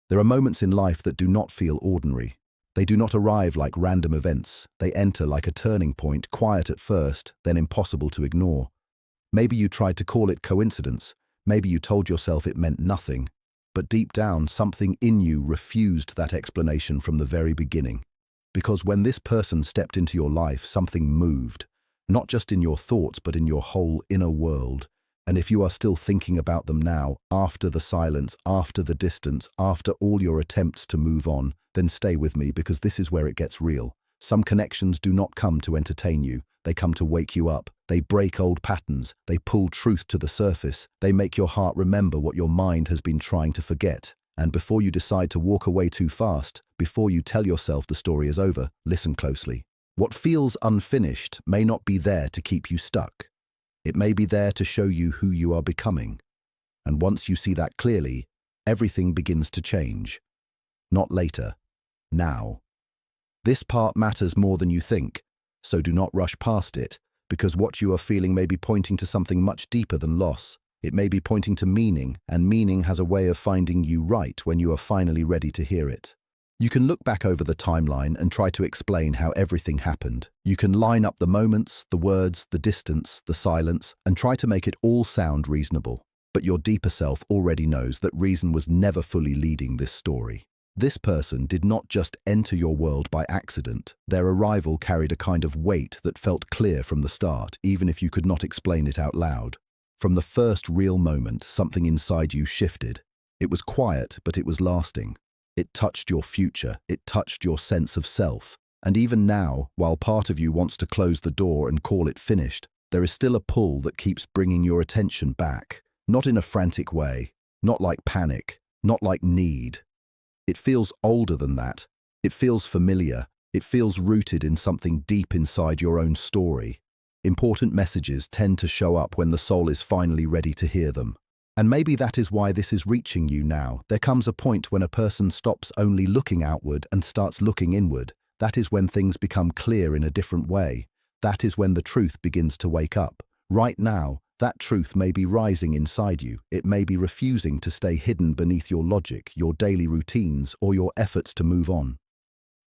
There are moments in life that do not feel ordinary. They do not arrive like random events. They enter like a turning point, quiet at first, then impossible to ignore. Maybe you tried to call it coincidence. Maybe you told yourself it meant nothing. But deep down, something in you refused that explanation from the very beginning. Because when this person stepped into your life, something moved. Not just in your thoughts, but in your whole inner world. And if you are still thinking about them now, after the silence, after the distance, after all your attempts to move on, then stay with me, because this is where it gets real. Some connections do not come to entertain you. They come to wake you up. They break old patterns. They pull truth to the surface. They make your heart remember what your mind has been trying to forget. And before you decide to walk away too fast, before you tell yourself the story is over, listen closely. What feels unfinished may not be there to keep you stuck. It may be there to show you who you are becoming. And once you see that clearly, everything begins to change. Not later, now. This part matters more than you think, so do not rush past it, because what you are feeling may be pointing to something much deeper than loss. It may be pointing to meaning, and meaning has a way of finding you right when you are finally ready to hear it. You can look back over the timeline and try to explain how everything happened. You can line up the moments, the words, the distance, the silence, and try to make it all sound reasonable. But your deeper self already knows that reason was never fully leading this story. This person did not just enter your world by accident. Their arrival carried a kind of weight that felt clear from the start, even if you could not explain it out loud. From the first real moment, something inside you shifted. It was quiet, but it was lasting. It touched your future, it touched your sense of self. And even now, while part of you wants to close the door and call it finished, there is still a pull that keeps bringing your attention back. Not in a frantic way, not like panic, not like need. It feels older than that. It feels familiar. It feels rooted in something deep inside your own story. Important messages tend to show up when the soul is finally ready to hear them. And maybe that is why this is reaching you now. There comes a point when a person stops only looking outward and starts looking inward. That is when things become clear in a different way. That is when the truth begins to wake up. Right now, that truth may be rising inside you. It may be refusing to stay hidden beneath your logic, your daily routines, or your efforts to move on.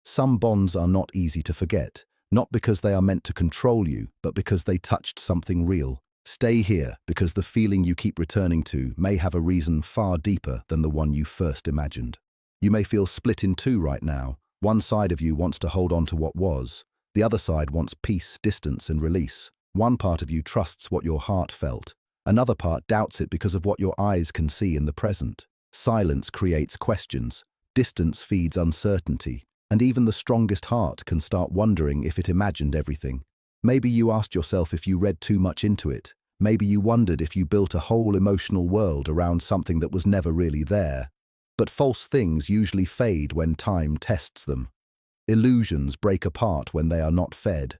Some bonds are not easy to forget, not because they are meant to control you, but because they touched something real. Stay here, because the feeling you keep returning to may have a reason far deeper than the one you first imagined. You may feel split in two right now. One side of you wants to hold on to what was. The other side wants peace, distance, and release. One part of you trusts what your heart felt. Another part doubts it because of what your eyes can see in the present. Silence creates questions. Distance feeds uncertainty. And even the strongest heart can start wondering if it imagined everything. Maybe you asked yourself if you read too much into it. Maybe you wondered if you built a whole emotional world around something that was never really there. But false things usually fade when time tests them. Illusions break apart when they are not fed.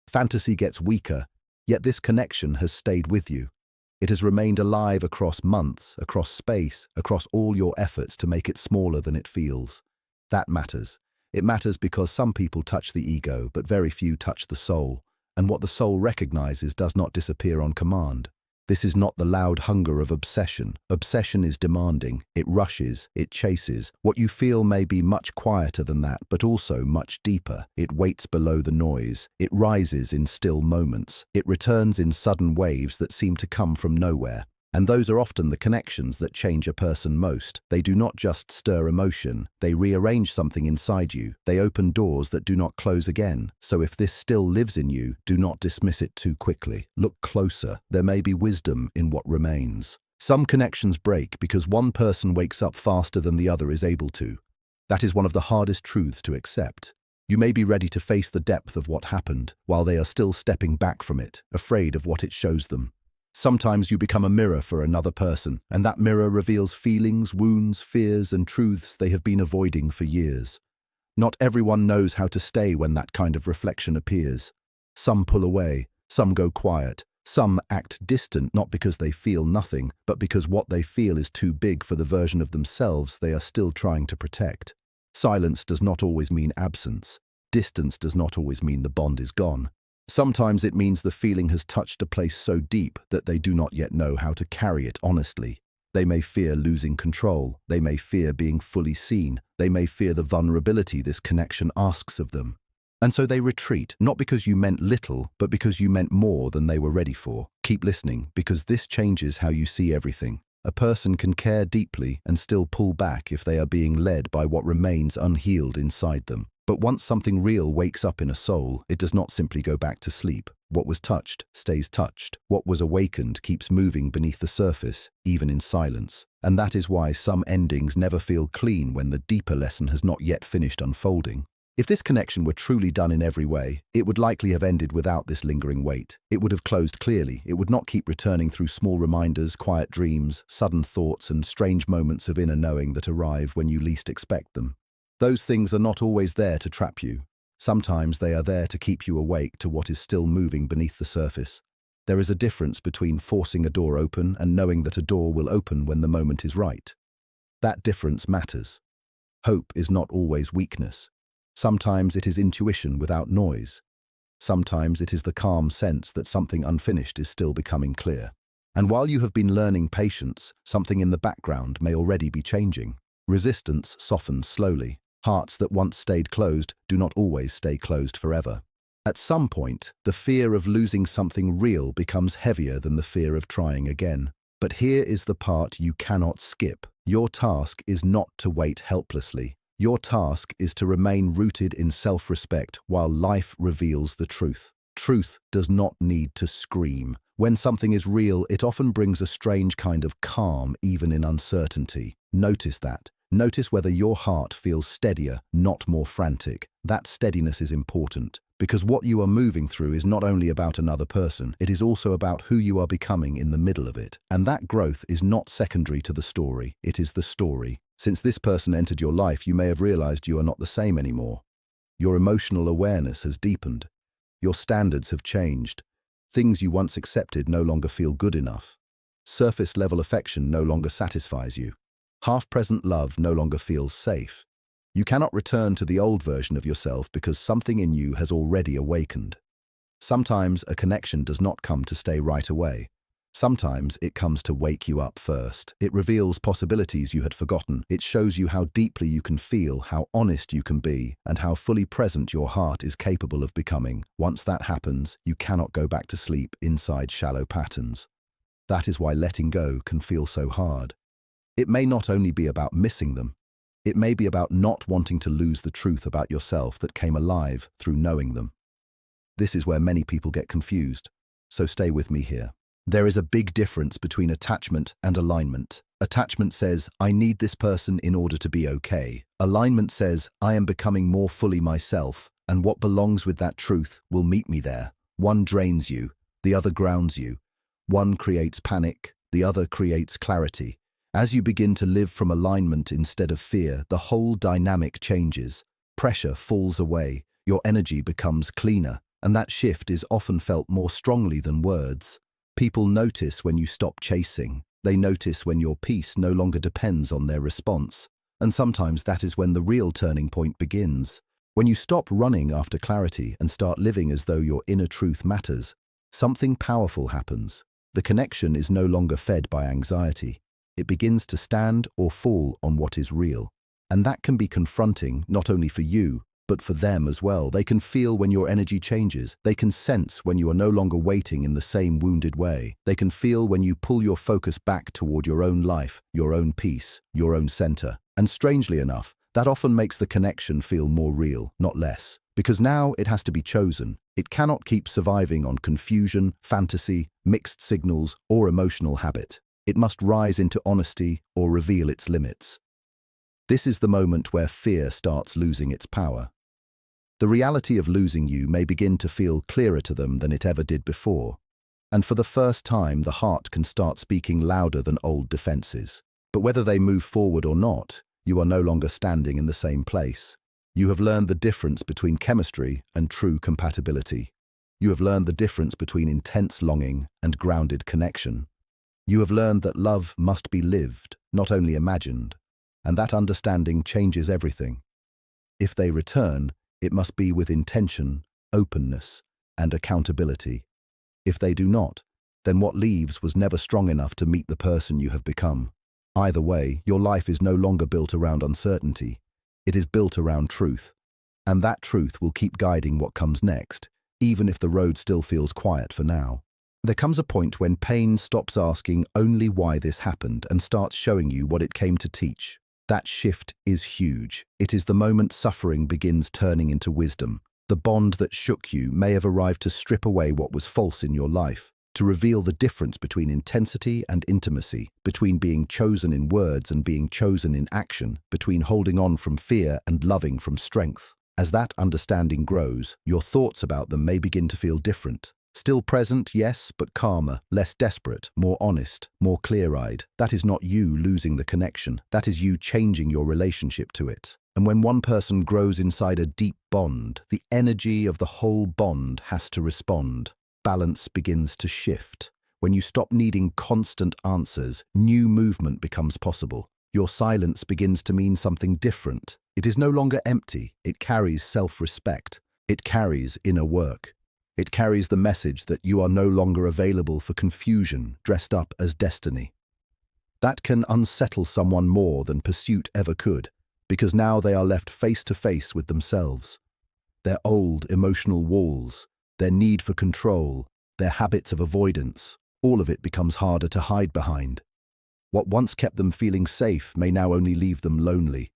Fantasy gets weaker, yet this connection has stayed with you. It has remained alive across months, across space, across all your efforts to make it smaller than it feels. That matters. It matters because some people touch the ego, but very few touch the soul. And what the soul recognizes does not disappear on command. This is not the loud hunger of obsession. Obsession is demanding. It rushes. It chases. What you feel may be much quieter than that, but also much deeper. It waits below the noise. It rises in still moments. It returns in sudden waves that seem to come from nowhere. And those are often the connections that change a person most. They do not just stir emotion, they rearrange something inside you. They open doors that do not close again. So if this still lives in you, do not dismiss it too quickly. Look closer. There may be wisdom in what remains. Some connections break because one person wakes up faster than the other is able to. That is one of the hardest truths to accept. You may be ready to face the depth of what happened, while they are still stepping back from it, afraid of what it shows them. Sometimes you become a mirror for another person, and that mirror reveals feelings, wounds, fears, and truths they have been avoiding for years. Not everyone knows how to stay when that kind of reflection appears. Some pull away, some go quiet, some act distant not because they feel nothing, but because what they feel is too big for the version of themselves they are still trying to protect. Silence does not always mean absence. Distance does not always mean the bond is gone. Sometimes it means the feeling has touched a place so deep that they do not yet know how to carry it honestly. They may fear losing control. They may fear being fully seen. They may fear the vulnerability this connection asks of them. And so they retreat, not because you meant little, but because you meant more than they were ready for. Keep listening, because this changes how you see everything. A person can care deeply and still pull back if they are being led by what remains unhealed inside them. But once something real wakes up in a soul, it does not simply go back to sleep. What was touched stays touched. What was awakened keeps moving beneath the surface, even in silence. And that is why some endings never feel clean when the deeper lesson has not yet finished unfolding. If this connection were truly done in every way, it would likely have ended without this lingering weight. It would have closed clearly. It would not keep returning through small reminders, quiet dreams, sudden thoughts, and strange moments of inner knowing that arrive when you least expect them. Those things are not always there to trap you. Sometimes they are there to keep you awake to what is still moving beneath the surface. There is a difference between forcing a door open and knowing that a door will open when the moment is right. That difference matters. Hope is not always weakness. Sometimes it is intuition without noise. Sometimes it is the calm sense that something unfinished is still becoming clear. And while you have been learning patience, something in the background may already be changing. Resistance softens slowly. Hearts that once stayed closed do not always stay closed forever. At some point, the fear of losing something real becomes heavier than the fear of trying again. But here is the part you cannot skip. Your task is not to wait helplessly. Your task is to remain rooted in self-respect while life reveals the truth. Truth does not need to scream. When something is real, it often brings a strange kind of calm, even in uncertainty. Notice that. Notice whether your heart feels steadier, not more frantic. That steadiness is important, because what you are moving through is not only about another person, it is also about who you are becoming in the middle of it. And that growth is not secondary to the story, it is the story. Since this person entered your life, you may have realized you are not the same anymore. Your emotional awareness has deepened. Your standards have changed. Things you once accepted no longer feel good enough. Surface-level affection no longer satisfies you. Half-present love no longer feels safe. You cannot return to the old version of yourself because something in you has already awakened. Sometimes a connection does not come to stay right away. Sometimes it comes to wake you up first. It reveals possibilities you had forgotten. It shows you how deeply you can feel, how honest you can be, and how fully present your heart is capable of becoming. Once that happens, you cannot go back to sleep inside shallow patterns. That is why letting go can feel so hard. It may not only be about missing them. It may be about not wanting to lose the truth about yourself that came alive through knowing them. This is where many people get confused, so stay with me here. There is a big difference between attachment and alignment. Attachment says, I need this person in order to be okay. Alignment says, I am becoming more fully myself, and what belongs with that truth will meet me there. One drains you, the other grounds you. One creates panic, the other creates clarity. As you begin to live from alignment instead of fear, the whole dynamic changes. Pressure falls away, your energy becomes cleaner, and that shift is often felt more strongly than words. People notice when you stop chasing. They notice when your peace no longer depends on their response. And sometimes that is when the real turning point begins. When you stop running after clarity and start living as though your inner truth matters, something powerful happens. The connection is no longer fed by anxiety. It begins to stand or fall on what is real. And that can be confronting, not only for you, but for them as well. They can feel when your energy changes. They can sense when you are no longer waiting in the same wounded way. They can feel when you pull your focus back toward your own life, your own peace, your own center. And strangely enough, that often makes the connection feel more real, not less. Because now it has to be chosen. It cannot keep surviving on confusion, fantasy, mixed signals, or emotional habit. It must rise into honesty or reveal its limits. This is the moment where fear starts losing its power. The reality of losing you may begin to feel clearer to them than it ever did before. And for the first time, the heart can start speaking louder than old defenses. But whether they move forward or not, you are no longer standing in the same place. You have learned the difference between chemistry and true compatibility. You have learned the difference between intense longing and grounded connection. You have learned that love must be lived, not only imagined. And that understanding changes everything. If they return, it must be with intention, openness, and accountability. If they do not, then what leaves was never strong enough to meet the person you have become. Either way, your life is no longer built around uncertainty. It is built around truth. And that truth will keep guiding what comes next, even if the road still feels quiet for now. There comes a point when pain stops asking only why this happened and starts showing you what it came to teach. That shift is huge. It is the moment suffering begins turning into wisdom. The bond that shook you may have arrived to strip away what was false in your life, to reveal the difference between intensity and intimacy, between being chosen in words and being chosen in action, between holding on from fear and loving from strength. As that understanding grows, your thoughts about them may begin to feel different. Still present, yes, but calmer, less desperate, more honest, more clear-eyed. That is not you losing the connection. That is you changing your relationship to it. And when one person grows inside a deep bond, the energy of the whole bond has to respond. Balance begins to shift. When you stop needing constant answers, new movement becomes possible. Your silence begins to mean something different. It is no longer empty. It carries self-respect. It carries inner work. It carries the message that you are no longer available for confusion, dressed up as destiny. That can unsettle someone more than pursuit ever could, because now they are left face to face with themselves. Their old emotional walls, their need for control, their habits of avoidance, all of it becomes harder to hide behind. What once kept them feeling safe may now only leave them lonely.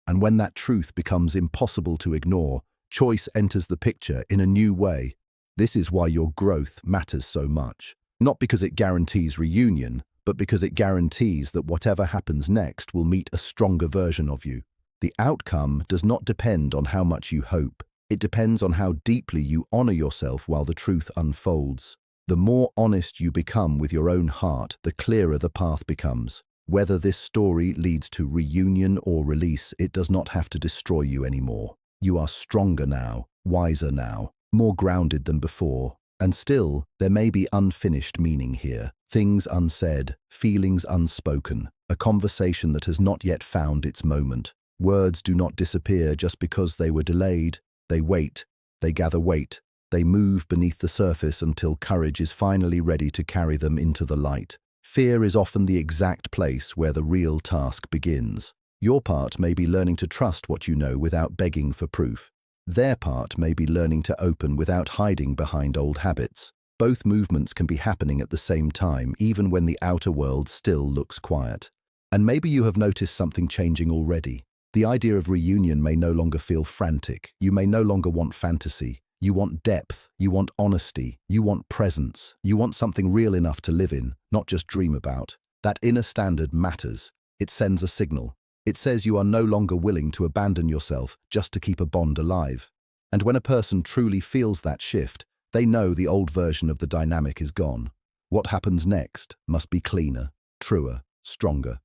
And when that truth becomes impossible to ignore, choice enters the picture in a new way. This is why your growth matters so much. Not because it guarantees reunion, but because it guarantees that whatever happens next will meet a stronger version of you. The outcome does not depend on how much you hope. It depends on how deeply you honor yourself while the truth unfolds. The more honest you become with your own heart, the clearer the path becomes. Whether this story leads to reunion or release, it does not have to destroy you anymore. You are stronger now, wiser now, more grounded than before. And still, there may be unfinished meaning here. Things unsaid, feelings unspoken, a conversation that has not yet found its moment. Words do not disappear just because they were delayed. They wait, they gather weight, they move beneath the surface until courage is finally ready to carry them into the light. Fear is often the exact place where the real task begins. Your part may be learning to trust what you know without begging for proof. Their part may be learning to open without hiding behind old habits. Both movements can be happening at the same time, even when the outer world still looks quiet. And maybe you have noticed something changing already. The idea of reunion may no longer feel frantic. You may no longer want fantasy. You want depth. You want honesty. You want presence. You want something real enough to live in, not just dream about. That inner standard matters. It sends a signal. It says you are no longer willing to abandon yourself just to keep a bond alive. And when a person truly feels that shift, they know the old version of the dynamic is gone. What happens next must be cleaner, truer, stronger.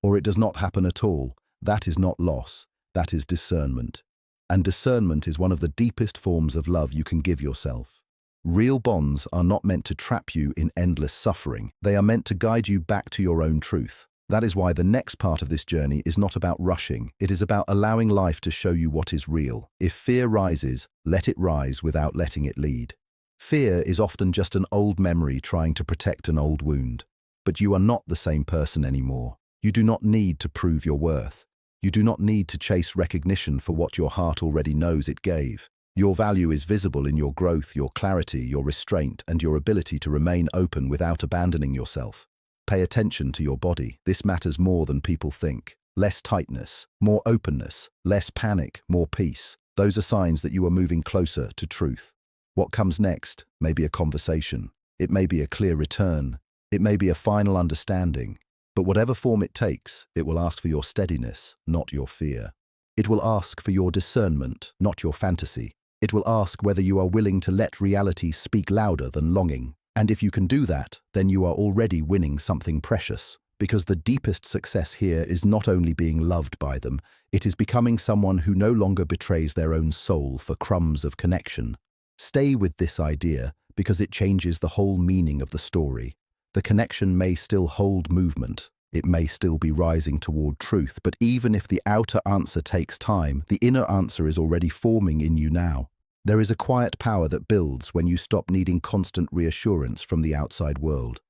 Or it does not happen at all. That is not loss. That is discernment. And discernment is one of the deepest forms of love you can give yourself. Real bonds are not meant to trap you in endless suffering. They are meant to guide you back to your own truth. That is why the next part of this journey is not about rushing. It is about allowing life to show you what is real. If fear rises, let it rise without letting it lead. Fear is often just an old memory trying to protect an old wound. But you are not the same person anymore. You do not need to prove your worth. You do not need to chase recognition for what your heart already knows it gave. Your value is visible in your growth, your clarity, your restraint, and your ability to remain open without abandoning yourself. Pay attention to your body. This matters more than people think. Less tightness, more openness, less panic, more peace. Those are signs that you are moving closer to truth. What comes next may be a conversation. It may be a clear return. It may be a final understanding. But whatever form it takes, it will ask for your steadiness, not your fear. It will ask for your discernment, not your fantasy. It will ask whether you are willing to let reality speak louder than longing. And if you can do that, then you are already winning something precious. Because the deepest success here is not only being loved by them, it is becoming someone who no longer betrays their own soul for crumbs of connection. Stay with this idea because it changes the whole meaning of the story. The connection may still hold movement. It may still be rising toward truth, but even if the outer answer takes time, the inner answer is already forming in you now. There is a quiet power that builds when you stop needing constant reassurance from the outside world.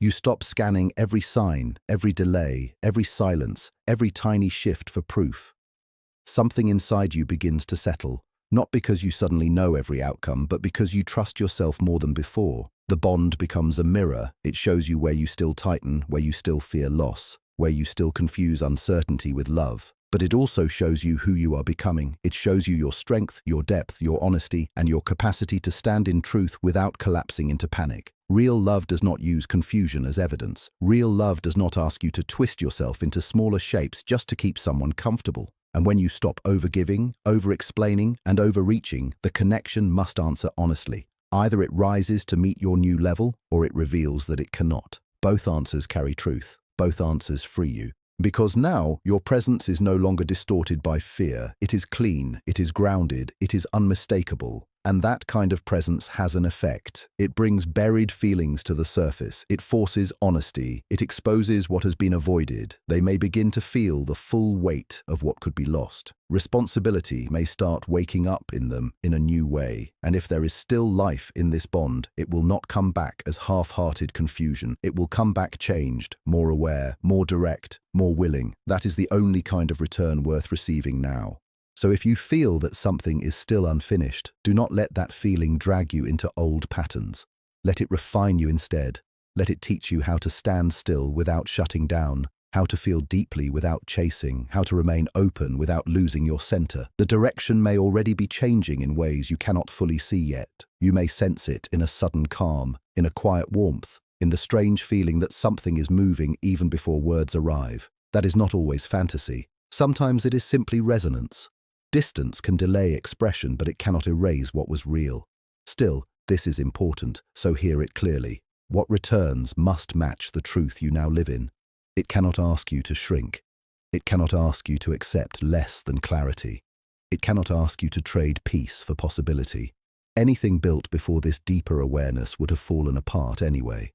You stop scanning every sign, every delay, every silence, every tiny shift for proof. Something inside you begins to settle, not because you suddenly know every outcome, but because you trust yourself more than before. The bond becomes a mirror. It shows you where you still tighten, where you still fear loss, where you still confuse uncertainty with love. But it also shows you who you are becoming. It shows you your strength, your depth, your honesty, and your capacity to stand in truth without collapsing into panic. Real love does not use confusion as evidence. Real love does not ask you to twist yourself into smaller shapes just to keep someone comfortable. And when you stop overgiving, over-explaining, and overreaching, the connection must answer honestly. Either it rises to meet your new level, or it reveals that it cannot. Both answers carry truth. Both answers free you. Because now, your presence is no longer distorted by fear. It is clean, it is grounded, it is unmistakable. And that kind of presence has an effect. It brings buried feelings to the surface. It forces honesty. It exposes what has been avoided. They may begin to feel the full weight of what could be lost. Responsibility may start waking up in them in a new way. And if there is still life in this bond, it will not come back as half-hearted confusion. It will come back changed, more aware, more direct, more willing. That is the only kind of return worth receiving now. So if you feel that something is still unfinished, do not let that feeling drag you into old patterns. Let it refine you instead. Let it teach you how to stand still without shutting down, how to feel deeply without chasing, how to remain open without losing your center. The direction may already be changing in ways you cannot fully see yet. You may sense it in a sudden calm, in a quiet warmth, in the strange feeling that something is moving even before words arrive. That is not always fantasy. Sometimes it is simply resonance. Distance can delay expression, but it cannot erase what was real. Still, this is important, so hear it clearly. What returns must match the truth you now live in. It cannot ask you to shrink. It cannot ask you to accept less than clarity. It cannot ask you to trade peace for possibility. Anything built before this deeper awareness would have fallen apart anyway.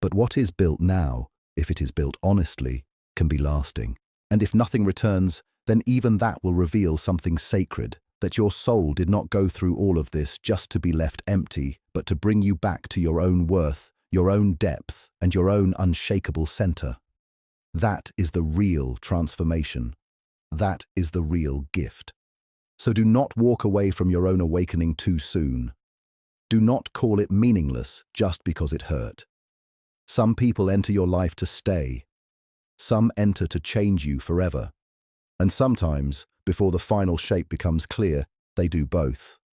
But what is built now, if it is built honestly, can be lasting. And if nothing returns, then even that will reveal something sacred, that your soul did not go through all of this just to be left empty, but to bring you back to your own worth, your own depth, and your own unshakable center. That is the real transformation. That is the real gift. So do not walk away from your own awakening too soon. Do not call it meaningless just because it hurt. Some people enter your life to stay. Some enter to change you forever. And sometimes, before the final shape becomes clear, they do both.